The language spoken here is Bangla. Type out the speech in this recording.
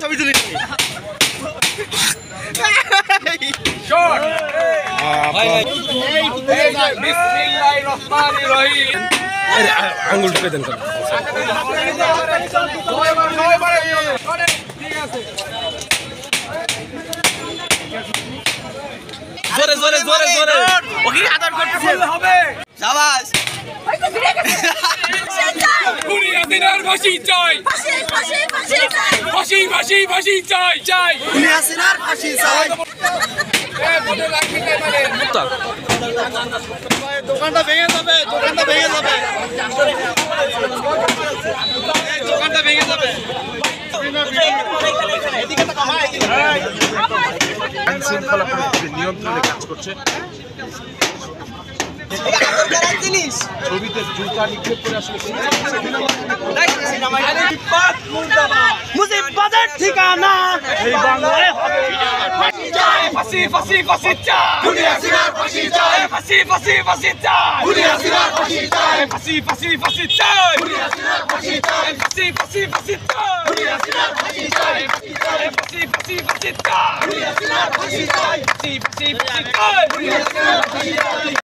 ছবি তুলি আঙ্গুল ঢুকে দেন জোরে জোরে জোরে জোরে ওকে আদর করতে হবে শাবাশ দুনিয়া দিনার ফাঁসি চাই ফাঁসি ফাঁসি ফাঁসি চাই ফাঁসি ফাঁসি ফাঁসি চাই চাই দুনিয়া দিনার ফাঁসি চাই দোকানটা ভেঙে যাবে দোকানটা ভেঙে যাবে দোকানটা ভেঙে যাবে আইন শৃঙ্খলা পরিস্থিতি নিয়ন্ত্রণে কাজ করছে ছবিতে জুতা নিক্ষেপ করে আসলে মুজিববাদের ঠিকানা এই বাংলায় হবে ফাঁসি ফাঁসি ফাঁসি চাই দুনিয়া সিনার ফাঁসি চাই ফাঁসি ফাঁসি ফাঁসি চাই দুনিয়া সিনার ফাঁসি চাই ফাঁসি ফাঁসি ফাঁসি চাই দুনিয়া সিনার ফাঁসি চাই ফাঁসি ফাঁসি ফাঁসি চাই দুনিয়া সিনার ফাঁসি চাই ফাঁসি ফাঁসি ফাঁসি চাই দুনিয়া সিনার ফাঁসি চাই ফাঁসি ফাঁসি ফাঁসি চাই দুনিয়া সিনার ফাঁসি চাই